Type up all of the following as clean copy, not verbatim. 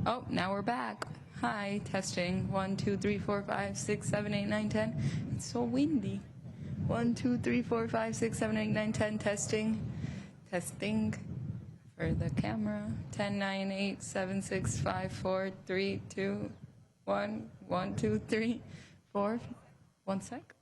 Oh, now we're back. Hi, testing. 1, 2, 3, 4, 5, 6, 7, 8, 9, 10. It's so windy. 1, 2, 3, 4, 5, 6, 7, 8, 9, 10. Testing. Testing for the camera. 10, 9, 8, 7, 6, 5, 4, 3, 2, 1. 1, 2, 3, 4. 1 sec.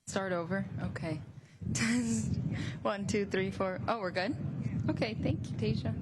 Start over. Okay. 1, 2, 3, 4. Oh, we're good? Okay, thank you, Tasia.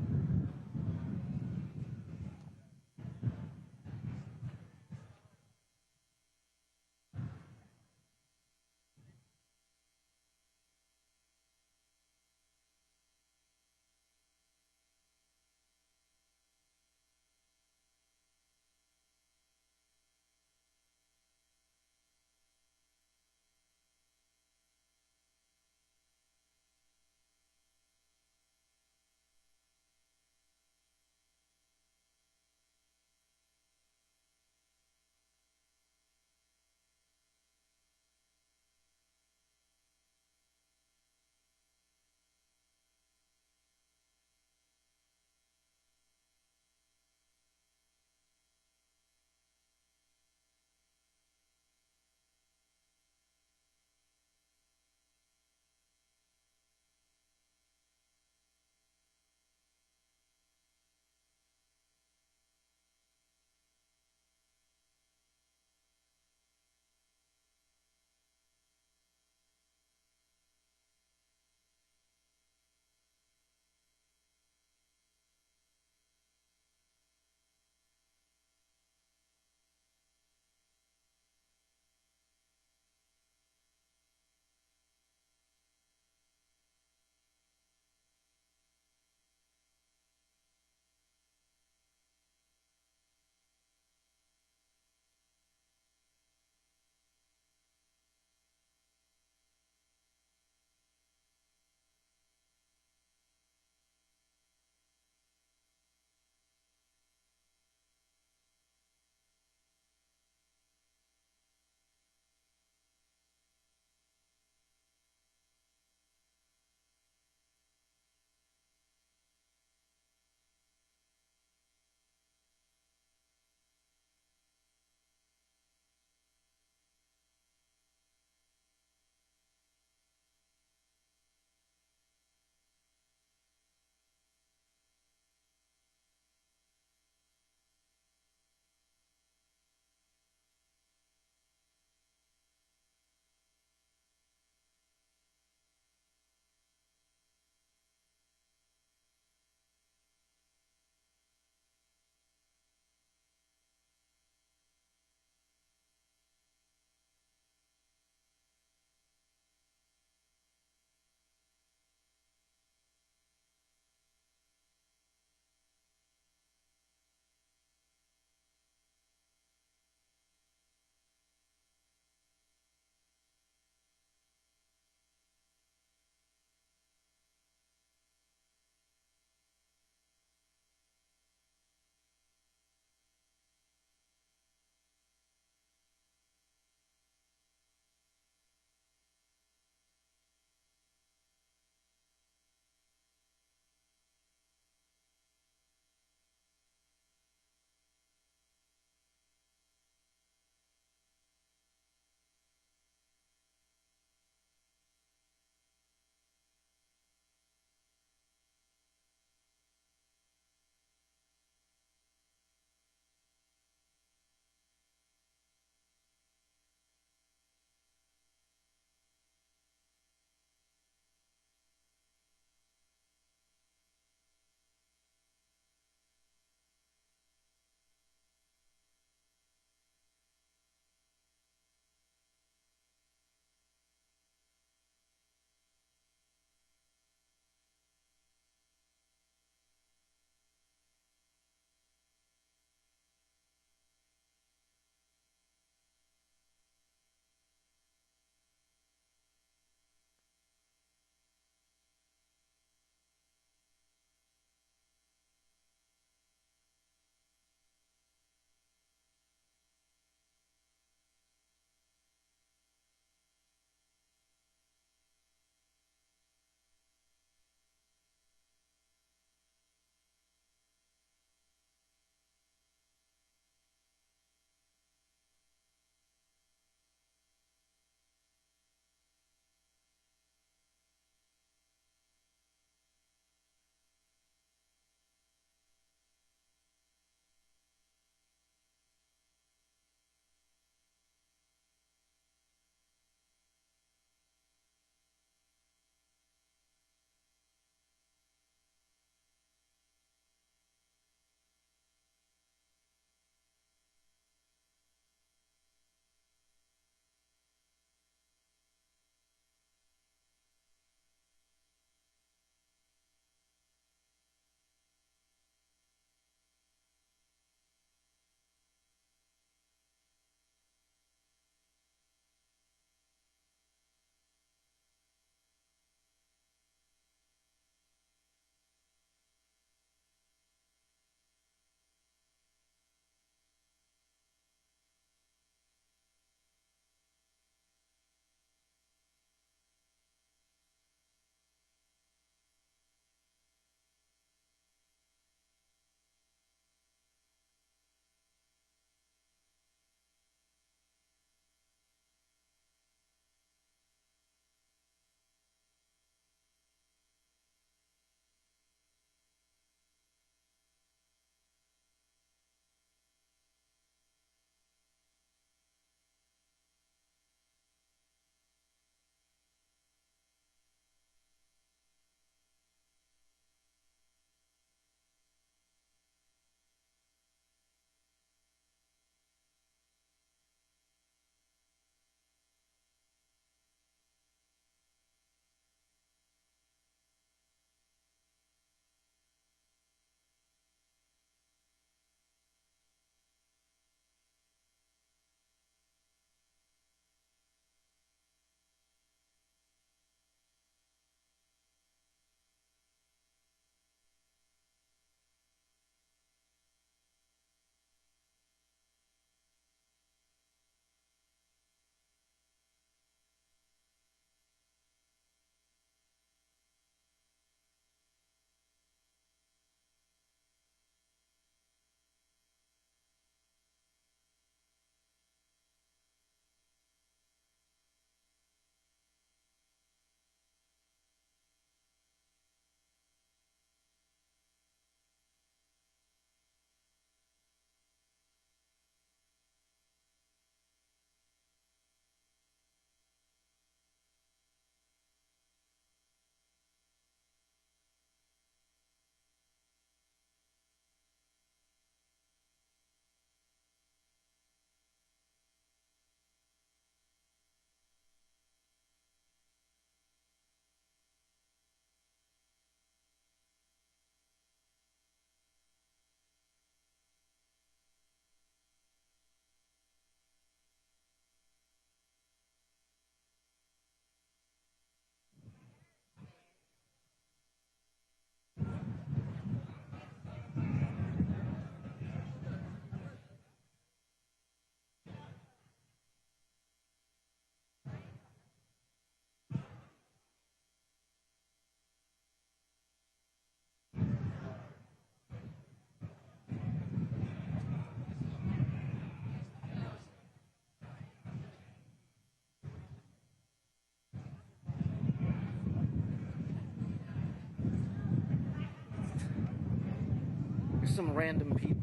some random people.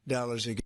Dollars again.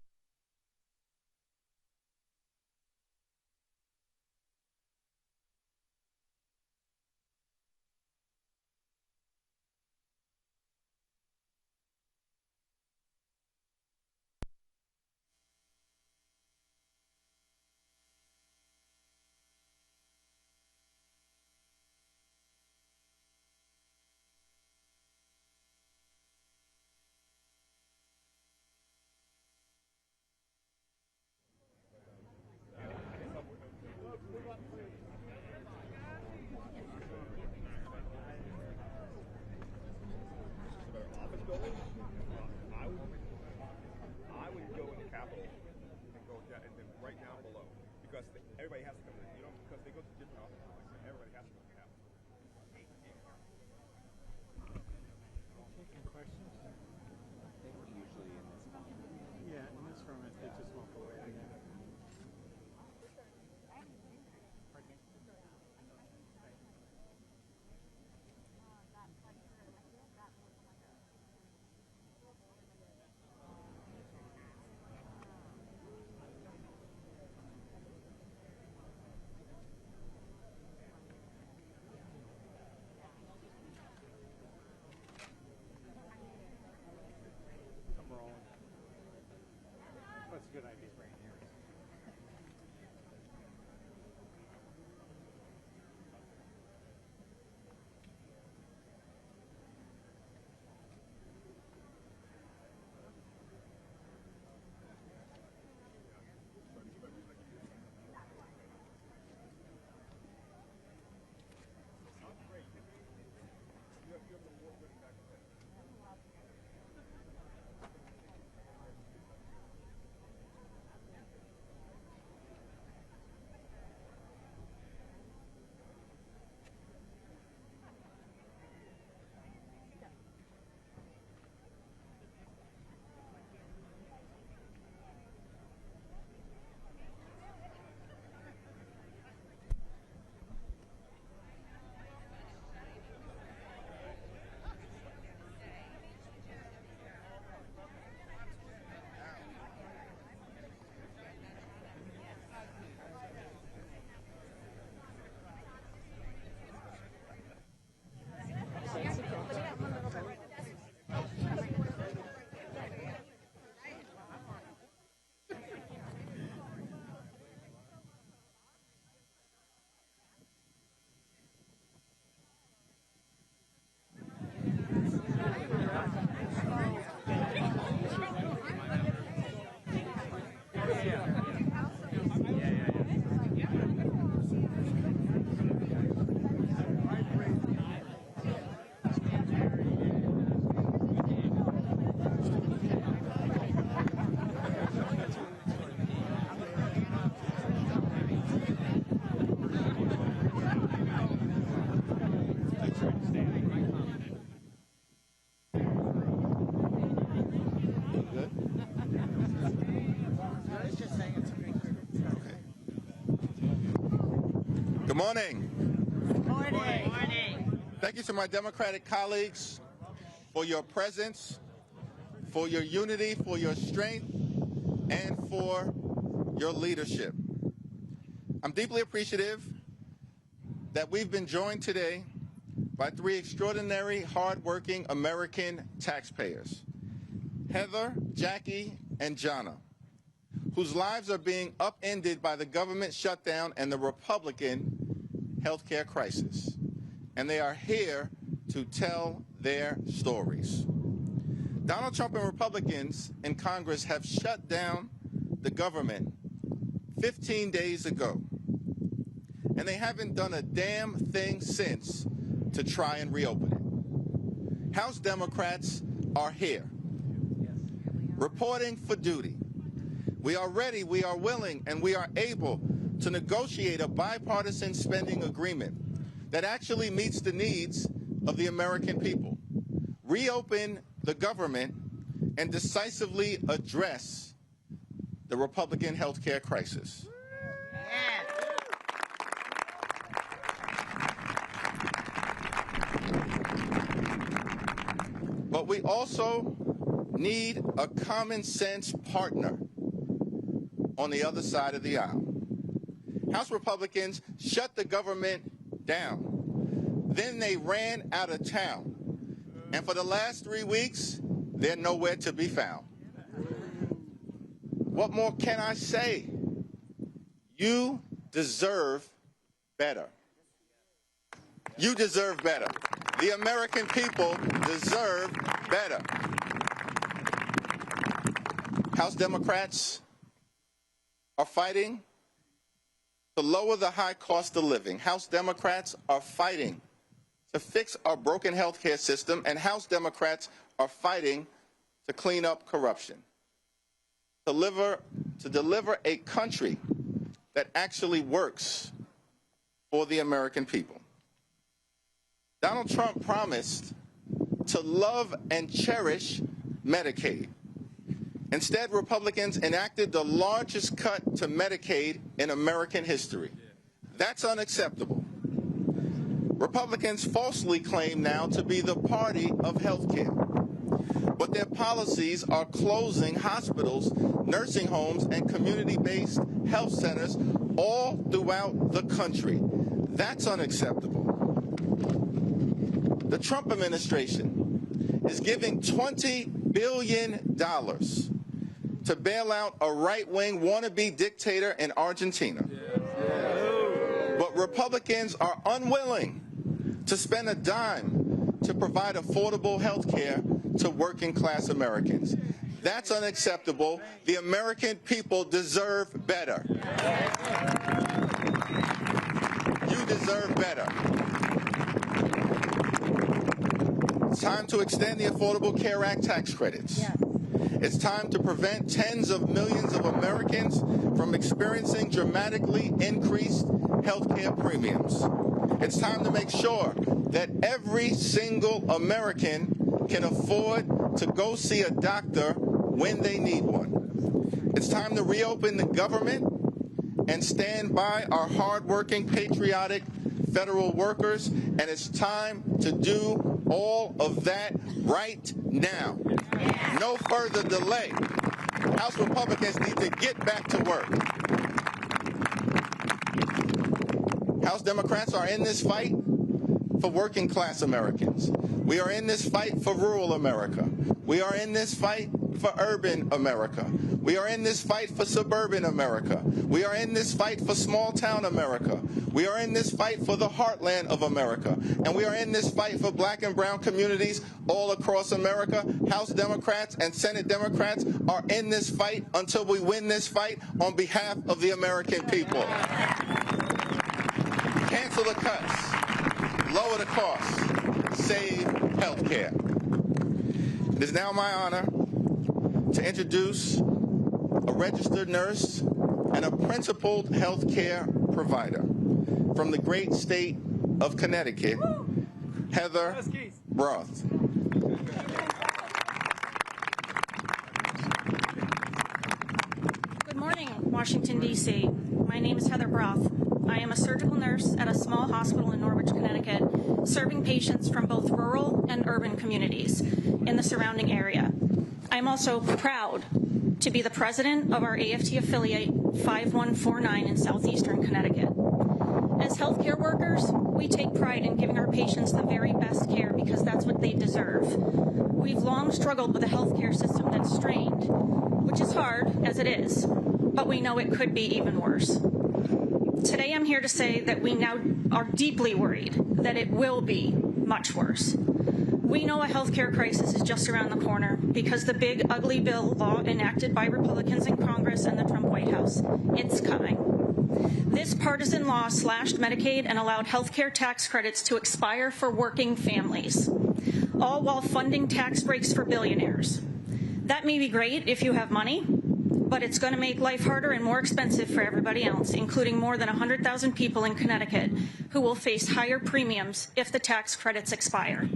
I would go in the Capitol and go down, and then right down below, because everybody has to come in, because they go to different offices. Everybody has to go to the Capitol. Taking questions? They were usually in this room. Yeah, in this room, if they just walk away again. I'm rolling. That's a good idea. Good morning. Morning. Thank you to my Democratic colleagues for your presence, for your unity, for your strength, and for your leadership. I'm deeply appreciative that we've been joined today by three extraordinary, hardworking American taxpayers, Heather, Jackie, and Jonna, whose lives are being upended by the government shutdown and the Republican health care crisis. And they are here to tell their stories. Donald Trump and Republicans in Congress have shut down the government 15 days ago. And they haven't done a damn thing since to try and reopen it. House Democrats are here, reporting for duty. We are ready, we are willing, and we are able to negotiate a bipartisan spending agreement that actually meets the needs of the American people, reopen the government, and decisively address the Republican health care crisis. But we also need a common sense partner on the other side of the aisle. House Republicans shut the government down. Then they ran out of town. And for the last 3 weeks, they're nowhere to be found. What more can I say? You deserve better. You deserve better. The American people deserve better. House Democrats are fighting to lower the high cost of living. House Democrats are fighting to fix our broken health care system, and House Democrats are fighting to clean up corruption, to deliver a country that actually works for the American people. Donald Trump promised to love and cherish Medicaid. Instead, Republicans enacted the largest cut to Medicaid in American history. That's unacceptable. Republicans falsely claim now to be the party of health care, but their policies are closing hospitals, nursing homes, and community-based health centers all throughout the country. That's unacceptable. The Trump administration is giving $20 billion to bail out a right-wing wannabe dictator in Argentina. But Republicans are unwilling to spend a dime to provide affordable health care to working-class Americans. That's unacceptable. The American people deserve better. You deserve better. It's time to extend the Affordable Care Act tax credits. It's time to prevent tens of millions of Americans from experiencing dramatically increased health care premiums. It's time to make sure that every single American can afford to go see a doctor when they need one. It's time to reopen the government and stand by our hardworking, patriotic federal workers, and it's time to do all of that right now. No further delay. House Republicans need to get back to work. House Democrats are in this fight for working class Americans. We are in this fight for rural America. We are in this fight for urban America. We are in this fight for suburban America. We are in this fight for small town America. We are in this fight for the heartland of America. And we are in this fight for black and brown communities all across America. House Democrats and Senate Democrats are in this fight until we win this fight on behalf of the American people. Cancel the cuts. Lower the costs. Save health care. It is now my honor to introduce a registered nurse and a principled health care provider from the great state of Connecticut, Heather Roth. Good morning. Washington, D.C. My name is Heather Broth. I am a surgical nurse at a small hospital in Norwich, Connecticut, serving patients from both rural and urban communities in the surrounding area. I'm also proud to be the president of our AFT affiliate 5149 in southeastern Connecticut. As healthcare workers, we take pride in giving our patients the very best care because that's what they deserve. We've long struggled with a healthcare system that's strained, which is hard, as it is, but we know it could be even worse. Today I'm here to say that we now are deeply worried that it will be much worse. We know a healthcare crisis is just around the corner because the big, ugly bill law enacted by Republicans in Congress and the Trump White House, it's coming. This partisan law slashed Medicaid and allowed healthcare tax credits to expire for working families, all while funding tax breaks for billionaires. That may be great if you have money, but it's going to make life harder and more expensive for everybody else, including more than 100,000 people in Connecticut who will face higher premiums if the tax credits expire.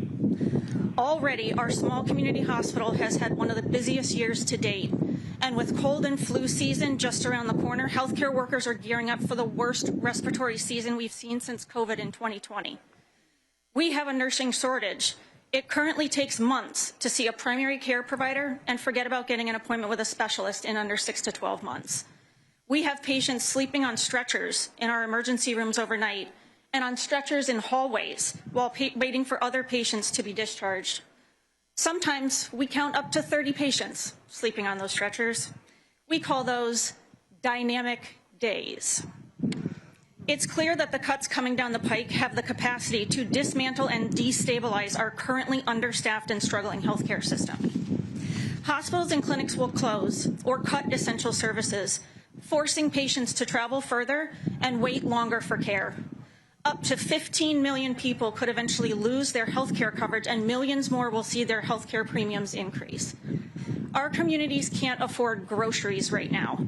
Already, our small community hospital has had one of the busiest years to date. And with cold and flu season just around the corner, healthcare workers are gearing up for the worst respiratory season we've seen since COVID in 2020. We have a nursing shortage. It currently takes months to see a primary care provider and forget about getting an appointment with a specialist in under 6 to 12 months. We have patients sleeping on stretchers in our emergency rooms overnight and on stretchers in hallways while waiting for other patients to be discharged. Sometimes we count up to 30 patients sleeping on those stretchers. We call those dynamic days. It's clear that the cuts coming down the pike have the capacity to dismantle and destabilize our currently understaffed and struggling healthcare system. Hospitals and clinics will close or cut essential services, forcing patients to travel further and wait longer for care. Up to 15 million people could eventually lose their health care coverage, and millions more will see their health care premiums increase. Our communities can't afford groceries right now.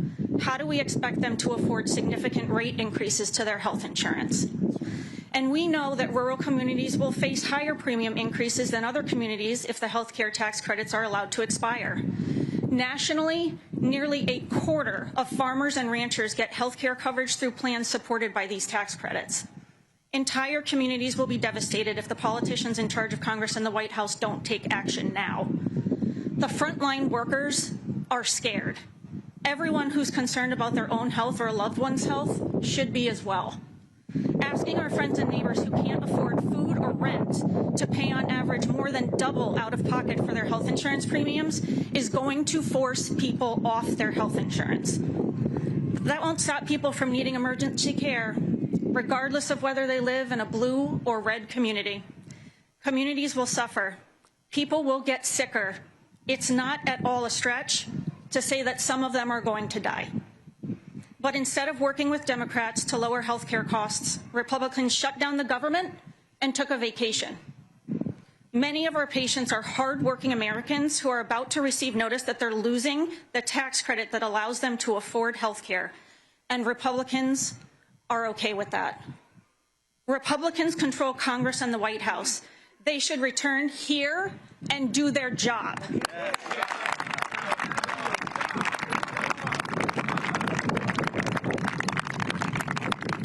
How do we expect them to afford significant rate increases to their health insurance? And we know that rural communities will face higher premium increases than other communities if the health care tax credits are allowed to expire. Nationally, nearly a quarter of farmers and ranchers get health care coverage through plans supported by these tax credits. Entire communities will be devastated if the politicians in charge of Congress and the White House don't take action now. The frontline workers are scared. Everyone who's concerned about their own health or a loved one's health should be as well. Asking our friends and neighbors who can't afford food or rent to pay on average more than double out of pocket for their health insurance premiums is going to force people off their health insurance. That won't stop people from needing emergency care, regardless of whether they live in a blue or red community. Communities will suffer. People will get sicker. It's not at all a stretch to say that some of them are going to die. But instead of working with Democrats to lower health care costs, Republicans shut down the government and took a vacation. Many of our patients are hardworking Americans who are about to receive notice that they're losing the tax credit that allows them to afford health care, and Republicans are okay with that. Republicans control Congress and the White House. They should return here and do their job.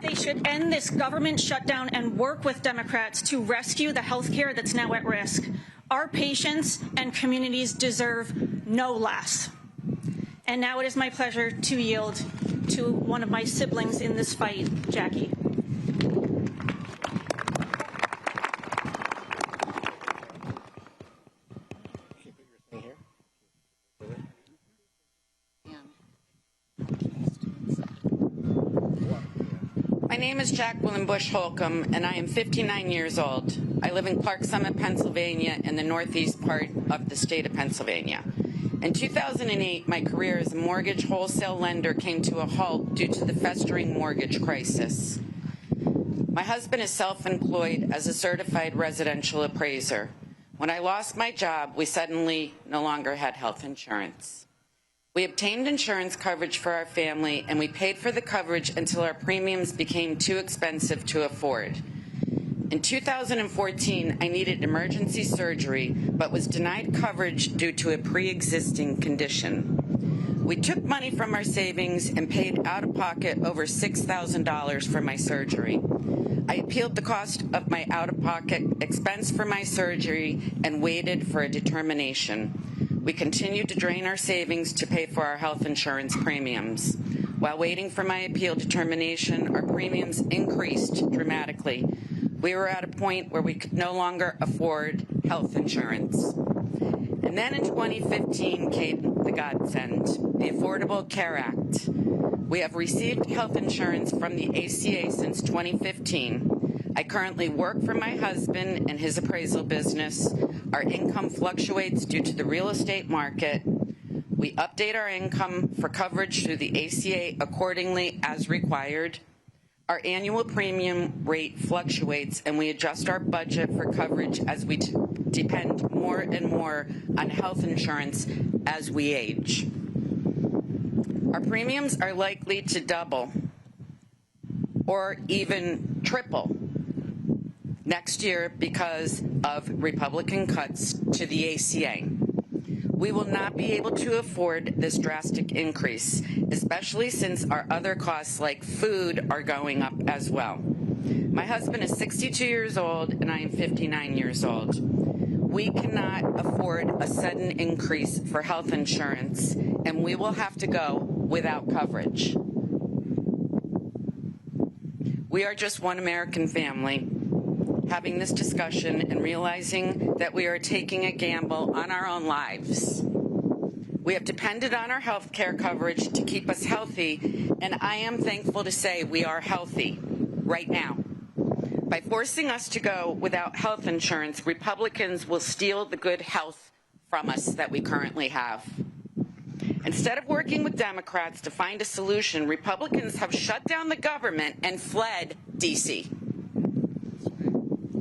They should end this government shutdown and work with Democrats to rescue the health care that's now at risk. Our patients and communities deserve no less. And now it is my pleasure to yield to one of my siblings in this fight, Jackie. My name is Jacqueline Bush Holcomb, and I am 59 years old. I live in Clark Summit, Pennsylvania, in the northeast part of the state of Pennsylvania. In 2008, my career as a mortgage wholesale lender came to a halt due to the festering mortgage crisis. My husband is self-employed as a certified residential appraiser. When I lost my job, we suddenly no longer had health insurance. We obtained insurance coverage for our family, and we paid for the coverage until our premiums became too expensive to afford. In 2014, I needed emergency surgery, but was denied coverage due to a pre-existing condition. We took money from our savings and paid out of pocket over $6,000 for my surgery. I appealed the cost of my out-of-pocket expense for my surgery and waited for a determination. We continued to drain our savings to pay for our health insurance premiums. While waiting for my appeal determination, our premiums increased dramatically. We were at a point where we could no longer afford health insurance. And then in 2015 came the godsend, the Affordable Care Act. We have received health insurance from the ACA since 2015. I currently work for my husband and his appraisal business. Our income fluctuates due to the real estate market. We update our income for coverage through the ACA accordingly as required. Our annual premium rate fluctuates, and we adjust our budget for coverage as we depend more and more on health insurance as we age. Our premiums are likely to double or even triple next year because of Republican cuts to the ACA. We will not be able to afford this drastic increase, especially since our other costs like food are going up as well. My husband is 62 years old and I am 59 years old. We cannot afford a sudden increase for health insurance, and we will have to go without coverage. We are just one American family having this discussion and realizing that we are taking a gamble on our own lives. We have depended on our health care coverage to keep us healthy, and I am thankful to say we are healthy right now. By forcing us to go without health insurance, Republicans will steal the good health from us that we currently have. Instead of working with Democrats to find a solution, Republicans have shut down the government and fled D.C.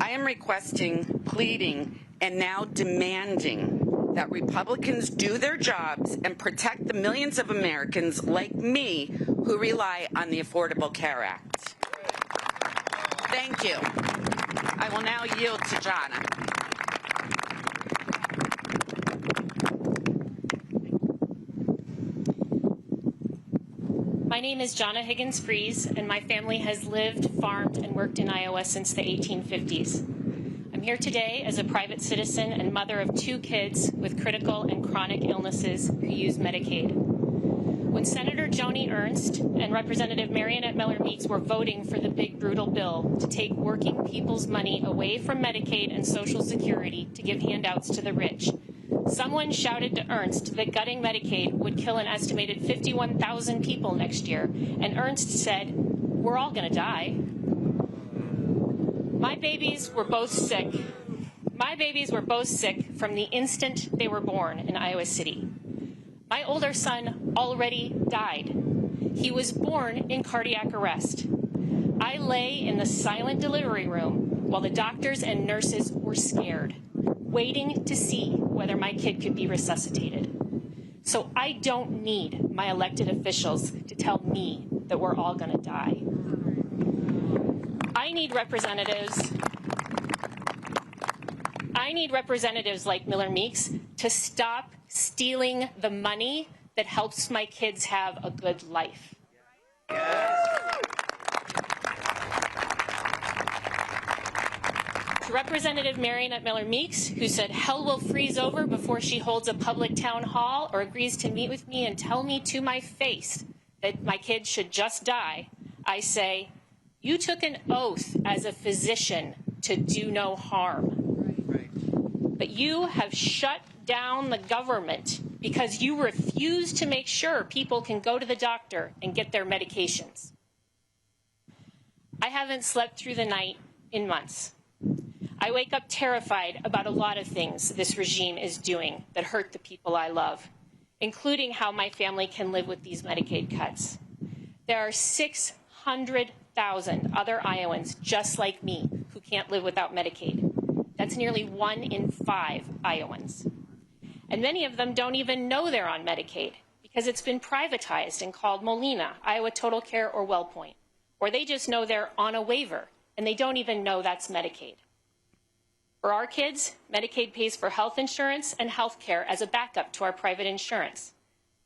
I am requesting, pleading, and now demanding that Republicans do their jobs and protect the millions of Americans like me who rely on the Affordable Care Act. Thank you. I will now yield to Jana. My name is Jana Higgins-Fries, and my family has lived, farmed, and worked in Iowa since the 1850s. I'm here today as a private citizen and mother of 2 kids with critical and chronic illnesses who use Medicaid. When Senator Joni Ernst and Representative Marionette Miller-Meeks were voting for the big, brutal bill to take working people's money away from Medicaid and Social Security to give handouts to the rich, someone shouted to Ernst that gutting Medicaid would kill an estimated 51,000 people next year, and Ernst said, "We're all going to die." My babies were both sick. My babies were both sick from the instant they were born in Iowa City. My older son already died. He was born in cardiac arrest. I lay in the silent delivery room while the doctors and nurses were scared, waiting to see whether my kid could be resuscitated. So I don't need my elected officials to tell me that we're all going to die. I need representatives like Miller-Meeks to stop stealing the money that helps my kids have a good life. To Representative Marionette Miller-Meeks, who said hell will freeze over before she holds a public town hall or agrees to meet with me and tell me to my face that my kids should just die, I say, you took an oath as a physician to do no harm. But you have shut down the government because you refuse to make sure people can go to the doctor and get their medications. I haven't slept through the night in months. I wake up terrified about a lot of things this regime is doing that hurt the people I love, including how my family can live with these Medicaid cuts. There are 600,000 other Iowans just like me who can't live without Medicaid. That's nearly 1 in 5 Iowans. And many of them don't even know they're on Medicaid because it's been privatized and called Molina, Iowa Total Care, or WellPoint. Or they just know they're on a waiver and they don't even know that's Medicaid. For our kids, Medicaid pays for health insurance and health care as a backup to our private insurance.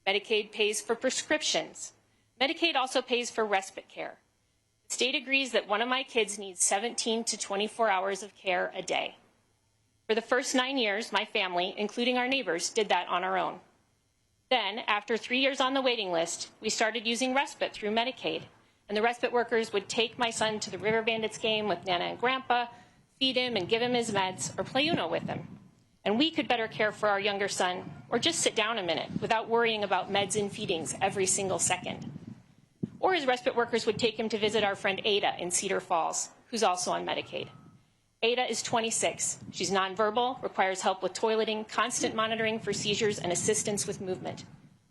Medicaid pays for prescriptions. Medicaid also pays for respite care. The state agrees that one of my kids needs 17 to 24 hours of care a day. For the first 9 years, my family, including our neighbors, did that on our own. Then, after 3 years on the waiting list, we started using respite through Medicaid, and the respite workers would take my son to the River Bandits game with Nana and Grandpa, feed him and give him his meds, or play Uno with him. And we could better care for our younger son, or just sit down a minute without worrying about meds and feedings every single second. Or his respite workers would take him to visit our friend Ada in Cedar Falls, who's also on Medicaid. Ada is 26. She's nonverbal, requires help with toileting, constant monitoring for seizures, and assistance with movement.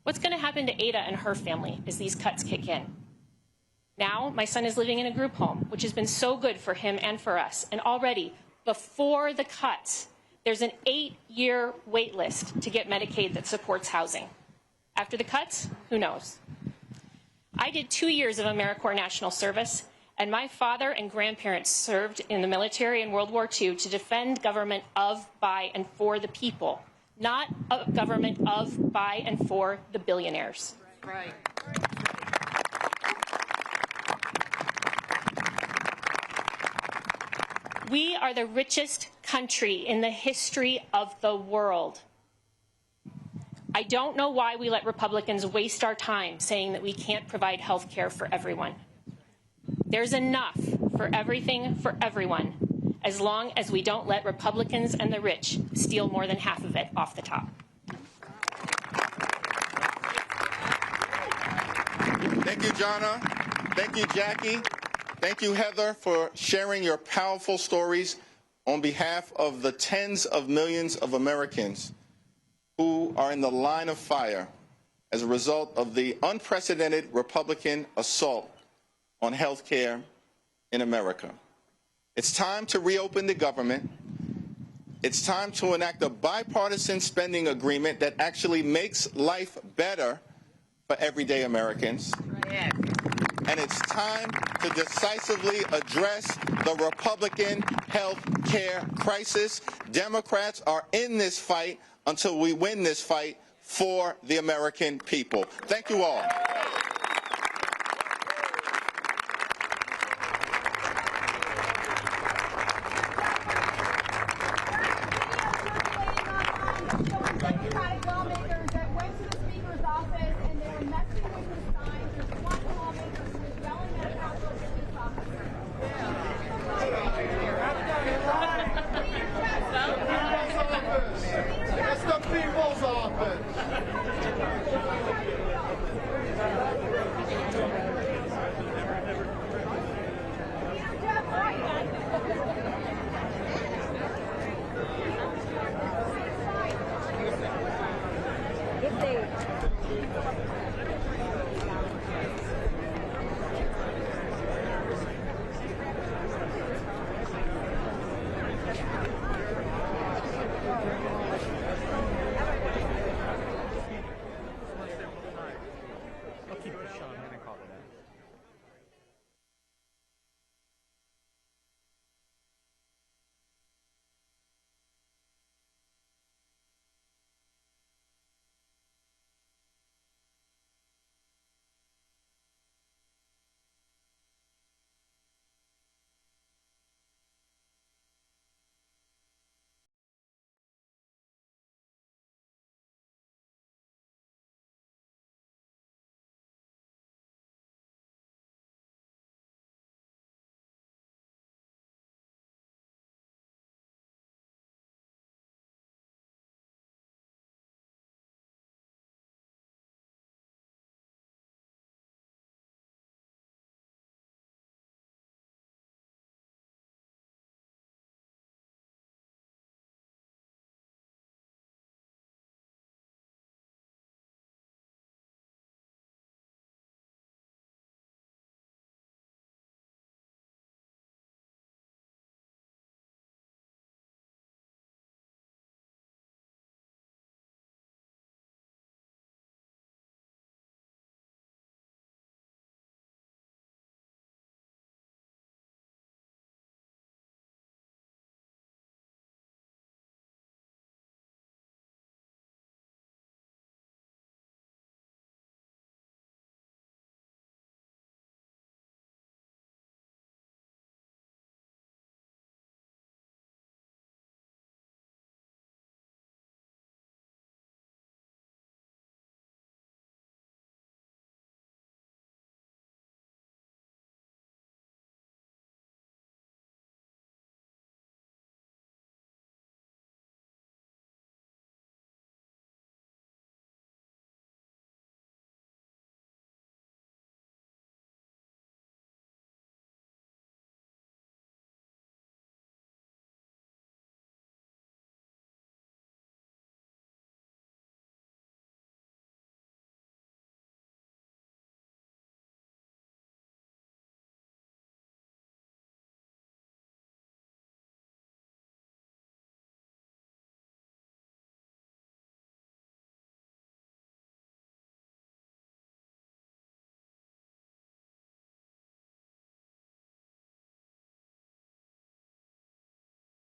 What's going to happen to Ada and her family as these cuts kick in? Now, my son is living in a group home, which has been so good for him and for us. And already, before the cuts, there's an 8-year wait list to get Medicaid that supports housing. After the cuts, who knows? I did 2 years of AmeriCorps National Service, and my father and grandparents served in the military in World War II to defend government of, by, and for the people, not a government of, by, and for the billionaires. Right. We are the richest country in the history of the world. I don't know why we let Republicans waste our time saying that we can't provide health care for everyone. There's enough for everything for everyone, as long as we don't let Republicans and the rich steal more than half of it off the top. Thank you, Jonna. Thank you, Jackie. Thank you, Heather, for sharing your powerful stories on behalf of the tens of millions of Americans who are in the line of fire as a result of the unprecedented Republican assault on health care in America. It's time to reopen the government. It's time to enact a bipartisan spending agreement that actually makes life better for everyday Americans. Yes. And it's time to decisively address the Republican health care crisis. Democrats are in this fight until we win this fight for the American people. Thank you all.